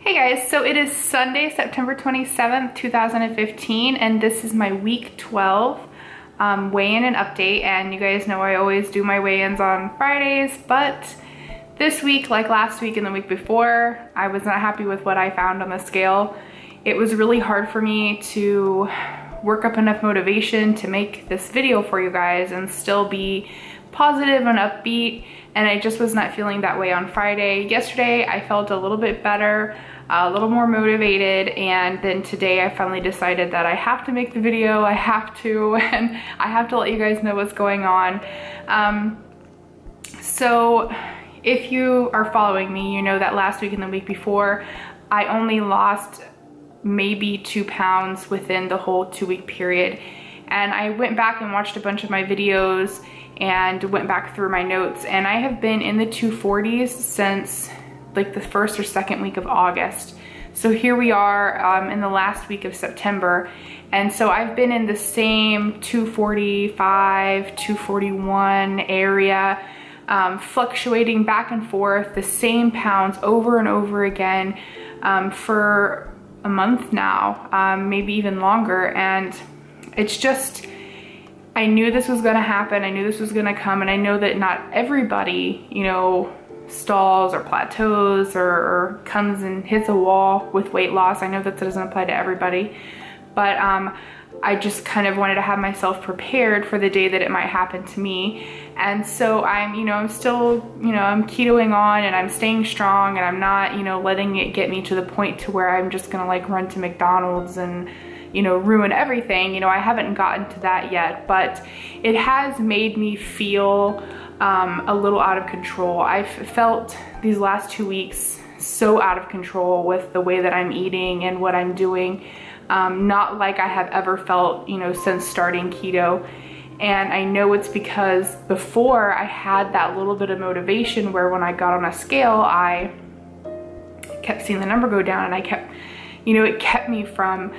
Hey guys, so it is Sunday, September 27th, 2015, and this is my week 12 weigh-in and update. And you guys know I always do my weigh-ins on Fridays, but this week, like last week and the week before, I was not happy with what I found on the scale. It was really hard for me to work up enough motivation to make this video for you guys and still be positive and upbeat, and I just was not feeling that way on Friday. Yesterday I felt a little bit better, a little more motivated, and then today I finally decided that I have to make the video. I have to, and I have to let you guys know what's going on. So if you are following me, you know that last week and the week before I only lost maybe 2 pounds within the whole 2-week period. And I went back and watched a bunch of my videos and went back through my notes, and I have been in the 240s since like the first or second week of August. So here we are in the last week of September, and so I've been in the same 245, 241 area, fluctuating back and forth, the same pounds over and over again for a month now, maybe even longer. And it's just, I knew this was gonna happen, I knew this was gonna come, and I know that not everybody, you know, stalls or plateaus or comes and hits a wall with weight loss. I know that doesn't apply to everybody, but I just kind of wanted to have myself prepared for the day that it might happen to me. And so I'm still, I'm ketoing on, and I'm staying strong, and I'm not, letting it get me to the point to where I'm just gonna like run to McDonald's and ruin everything. I haven't gotten to that yet, but it has made me feel a little out of control. I've felt these last 2 weeks so out of control with the way that I'm eating and what I'm doing, not like I have ever felt, since starting keto. And I know it's because before I had that little bit of motivation where when I got on a scale, I kept seeing the number go down, and I kept, it kept me from,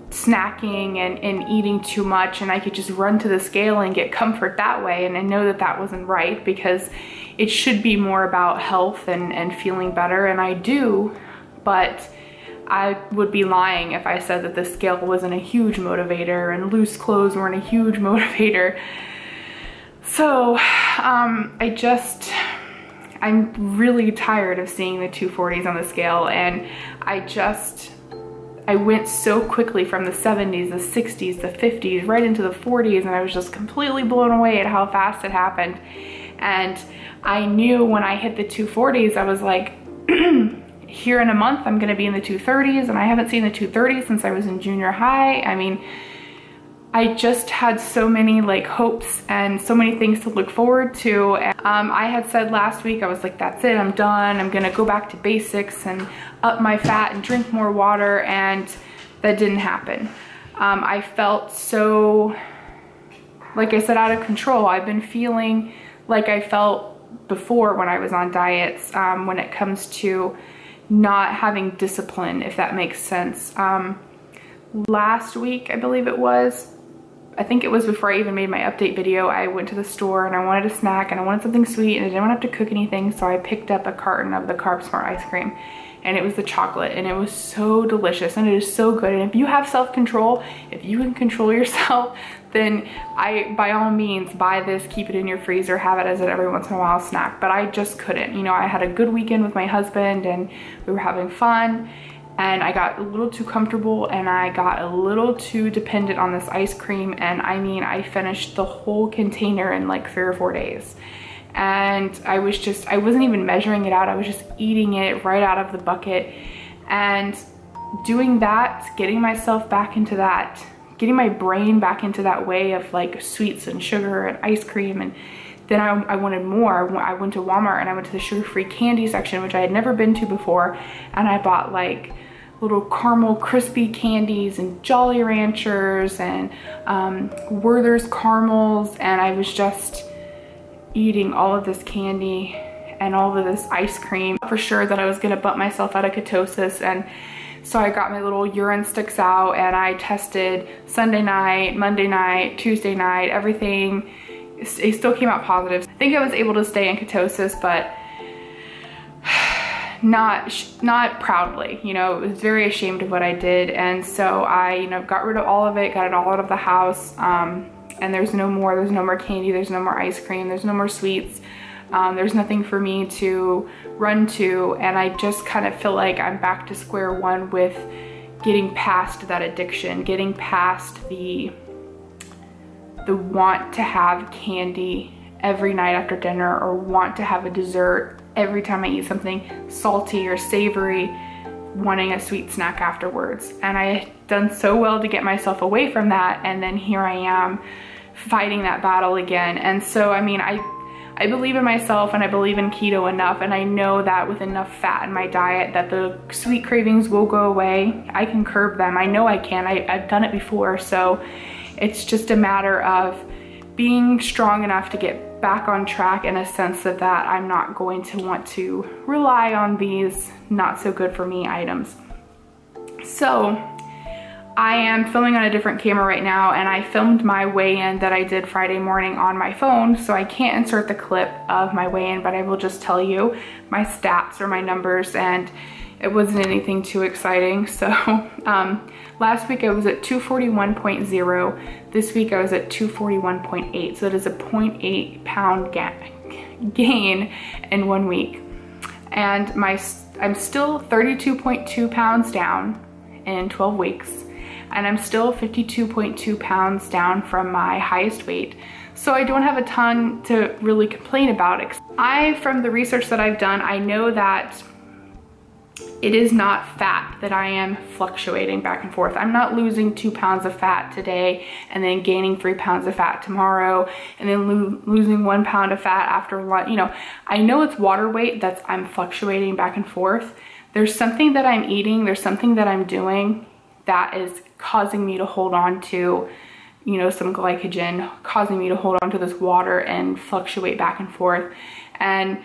snacking and eating too much, and I could just run to the scale and get comfort that way. And I know that that wasn't right, because it should be more about health and feeling better, and I do, but I would be lying if I said that the scale wasn't a huge motivator and loose clothes weren't a huge motivator. So I'm really tired of seeing the 240s on the scale, and I went so quickly from the 70s, the 60s, the 50s, right into the 40s, and I was just completely blown away at how fast it happened. And I knew when I hit the 240s, I was like, here in a month, I'm gonna be in the 230s, and I haven't seen the 230s since I was in junior high. I mean, I just had so many like hopes and so many things to look forward to. I had said last week, I was like, that's it, I'm done. I'm gonna go back to basics and up my fat and drink more water, and that didn't happen. I felt so, like I said, out of control. I've been feeling like I felt before when I was on diets, when it comes to not having discipline, if that makes sense. Last week, I believe it was, I think it was before I even made my update video, I went to the store and I wanted a snack and I wanted something sweet, and I didn't want to have to cook anything, so I picked up a carton of the Carb Smart ice cream, and it was the chocolate, and it was so delicious, and it is so good. And if you have self-control, if you can control yourself, then by all means, buy this, keep it in your freezer, have it as an every once in a while snack. But I just couldn't. I had a good weekend with my husband, and we were having fun, and I got a little too comfortable, and I got a little too dependent on this ice cream. And I mean, I finished the whole container in like 3 or 4 days. And I wasn't even measuring it out. I was just eating it right out of the bucket. And doing that, getting myself back into that, getting my brain back into that way of like sweets and sugar and ice cream. And then I wanted more. I went to Walmart and I went to the sugar-free candy section, which I had never been to before. And I bought like little caramel crispy candies and Jolly Ranchers and Werther's caramels. And I was just eating all of this candy and all of this ice cream for sure that I was gonna bump myself out of ketosis. And so I got my little urine sticks out, and I tested Sunday night, Monday night, Tuesday night, everything. It still came out positive. I think I was able to stay in ketosis, but not proudly, you know, was very ashamed of what I did. And so I, you know, got rid of all of it, got it all out of the house. And there's no more candy, there's no more ice cream, there's no more sweets. There's nothing for me to run to. And I just kind of feel like I'm back to square one with getting past that addiction, getting past the want to have candy every night after dinner, or want to have a dessert every time I eat something salty or savory, wanting a sweet snack afterwards. And I had done so well to get myself away from that, and then here I am fighting that battle again. And so, I mean, I believe in myself and I believe in keto enough, and I know that with enough fat in my diet that the sweet cravings will go away. I can curb them. I know I can. I've done it before. So it's just a matter of being strong enough to get back on track, in a sense of that I'm not going to want to rely on these not so good for me items. So I am filming on a different camera right now, and I filmed my weigh-in that I did Friday morning on my phone, so I can't insert the clip of my weigh-in, but I will just tell you my stats or my numbers, and it wasn't anything too exciting. So last week I was at 241.0. This week I was at 241.8. So it is a 0.8 pound gain in 1 week. And I'm still 32.2 pounds down in 12 weeks. And I'm still 52.2 pounds down from my highest weight. So I don't have a ton to really complain about. From the research that I've done, I know that it is not fat that I am fluctuating back and forth. I'm not losing 2 pounds of fat today and then gaining 3 pounds of fat tomorrow and then losing 1 pound of fat after lunch. You know, I know it's water weight that I'm fluctuating back and forth. There's something that I'm eating, there's something that I'm doing that is causing me to hold on to, you know, some glycogen, causing me to hold on to this water and fluctuate back and forth. And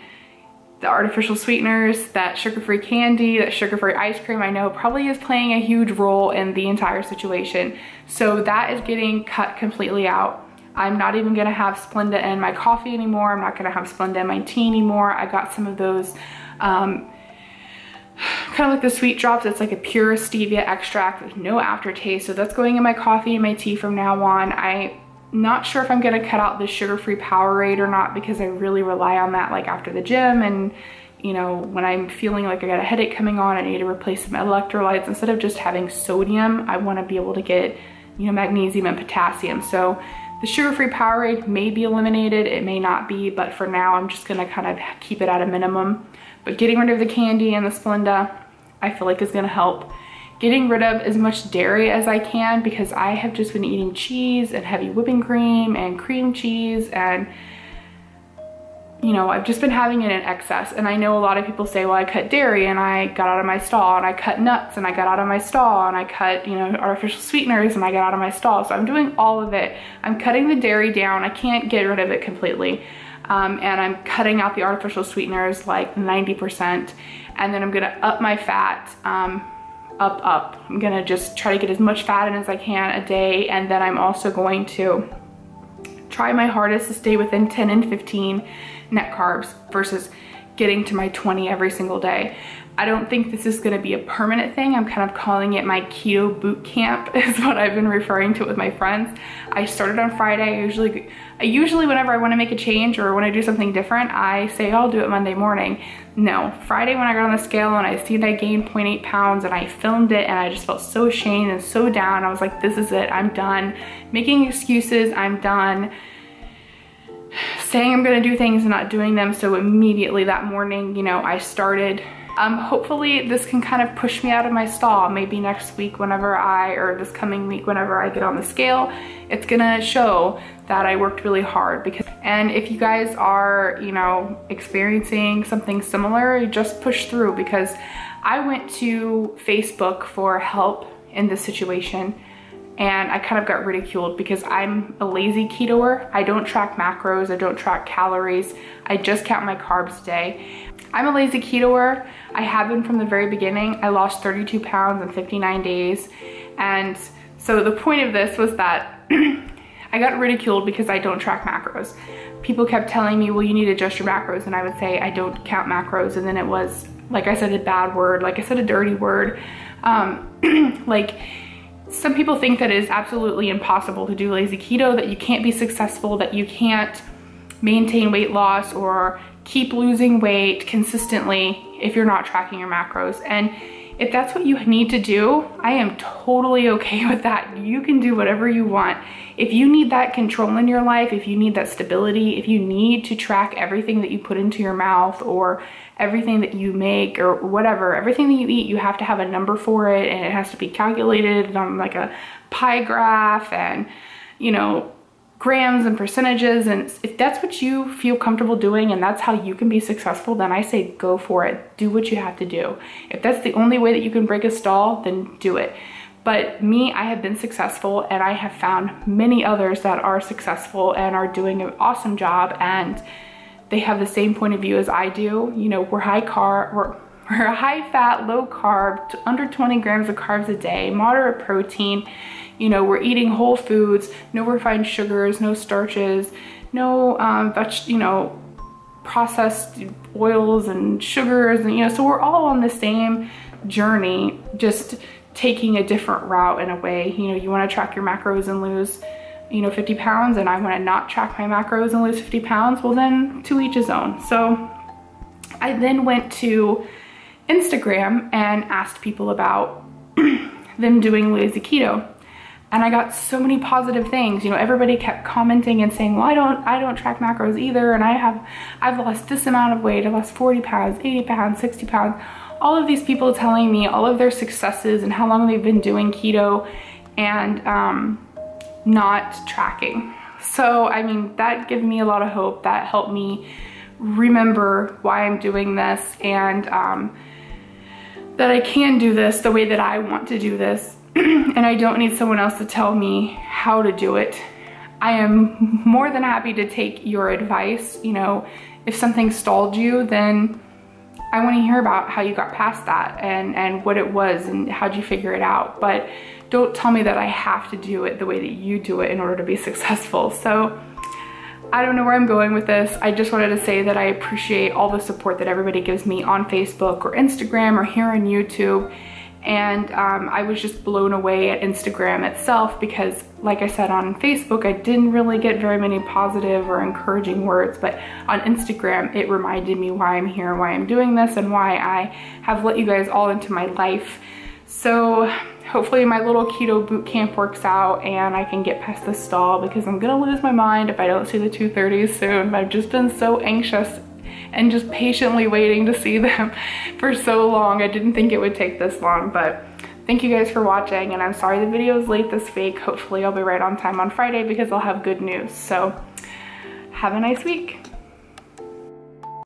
the artificial sweeteners, that sugar-free candy, that sugar-free ice cream, I know probably is playing a huge role in the entire situation. So that is getting cut completely out. I'm not even gonna have Splenda in my coffee anymore. I'm not gonna have Splenda in my tea anymore. I got some of those, kind of like the sweet drops. It's like a pure stevia extract with no aftertaste. So that's going in my coffee and my tea from now on. I'm not sure if I'm gonna cut out the sugar-free Powerade or not, because I really rely on that like after the gym, and you know, when I'm feeling like I got a headache coming on, I need to replace some electrolytes. Instead of just having sodium, I wanna be able to get, you know, magnesium and potassium. So the sugar-free Powerade may be eliminated, it may not be, but for now I'm just gonna kind of keep it at a minimum. But getting rid of the candy and the Splenda, I feel like is gonna help. Getting rid of as much dairy as I can, because I have just been eating cheese and heavy whipping cream and cream cheese, and you know, I've just been having it in excess. And I know a lot of people say, well, I cut dairy and I got out of my stall, and I cut nuts and I got out of my stall, and I cut, you know, artificial sweeteners and I got out of my stall. So I'm doing all of it. I'm cutting the dairy down. I can't get rid of it completely. And I'm cutting out the artificial sweeteners like 90%. And then I'm gonna up my fat, up. I'm gonna just try to get as much fat in as I can a day, and then I'm also going to try my hardest to stay within 10 and 15 net carbs versus getting to my 20 every single day. I don't think this is gonna be a permanent thing. I'm kind of calling it my keto boot camp is what I've been referring to it with my friends. I started on Friday. I usually whenever I wanna make a change or wanna do something different, I say I'll do it Monday morning. No, Friday when I got on the scale and I seen I gained 0.8 pounds and I filmed it, and I just felt so ashamed and so down. I was like, this is it, I'm done. Making excuses, I'm done. Saying I'm gonna do things and not doing them. So immediately that morning, you know, I started. Hopefully this can kind of push me out of my stall. Maybe next week or this coming week whenever I get on the scale, it's gonna show that I worked really hard. And if you guys are, you know, experiencing something similar, just push through, because I went to Facebook for help in this situation, and I kind of got ridiculed because I'm a lazy ketoer. I don't track macros, I don't track calories, I just count my carbs a day. I'm a lazy ketoer. I have been from the very beginning. I lost 32 pounds in 59 days. And so the point of this was that I got ridiculed because I don't track macros. People kept telling me, well, you need to adjust your macros. And I would say, I don't count macros. And then it was, like I said a bad word, like I said a dirty word. Like, some people think that it is absolutely impossible to do lazy keto, that you can't be successful, that you can't maintain weight loss or keep losing weight consistently if you're not tracking your macros. And if that's what you need to do, I am totally okay with that. You can do whatever you want. If you need that control in your life, if you need that stability, if you need to track everything that you put into your mouth or everything that you make or whatever, everything that you eat, you have to have a number for it, and it has to be calculated on like a pie graph and, you know, grams and percentages. And if that's what you feel comfortable doing and that's how you can be successful, then I say go for it. Do what you have to do. If that's the only way that you can break a stall, then do it. But me, I have been successful, and I have found many others that are successful and are doing an awesome job, and they have the same point of view as I do. You know, we're high fat, low carb, under 20 grams of carbs a day, moderate protein. You know, we're eating whole foods, no refined sugars, no starches, no processed oils and sugars, and, you know, so we're all on the same journey, just taking a different route in a way. You know, you want to track your macros and lose, you know, 50 pounds, and I want to not track my macros and lose 50 pounds. Well, then to each his own. So I then went to Instagram and asked people about them doing lazy keto. And I got so many positive things. You know, everybody kept commenting and saying, well, I don't track macros either, and I've lost this amount of weight. I lost 40 pounds, 80 pounds, 60 pounds. All of these people telling me all of their successes and how long they've been doing keto and not tracking. So, I mean, that gave me a lot of hope. That helped me remember why I'm doing this, and that I can do this the way that I want to do this. And I don't need someone else to tell me how to do it. I am more than happy to take your advice. You know, if something stalled you, then I want to hear about how you got past that and what it was and how'd you figure it out. But don't tell me that I have to do it the way that you do it in order to be successful. So I don't know where I'm going with this. I just wanted to say that I appreciate all the support that everybody gives me on Facebook or Instagram or here on YouTube. And I was just blown away at Instagram itself, because like I said, on Facebook, I didn't really get very many positive or encouraging words, but on Instagram, it reminded me why I'm here, why I'm doing this, and why I have let you guys all into my life. So hopefully my little keto boot camp works out and I can get past this stall, because I'm gonna lose my mind if I don't see the 230s soon. I've just been so anxious and just patiently waiting to see them for so long. I didn't think it would take this long, but thank you guys for watching, and I'm sorry the video is late this week. Hopefully I'll be right on time on Friday because I'll have good news. So have a nice week.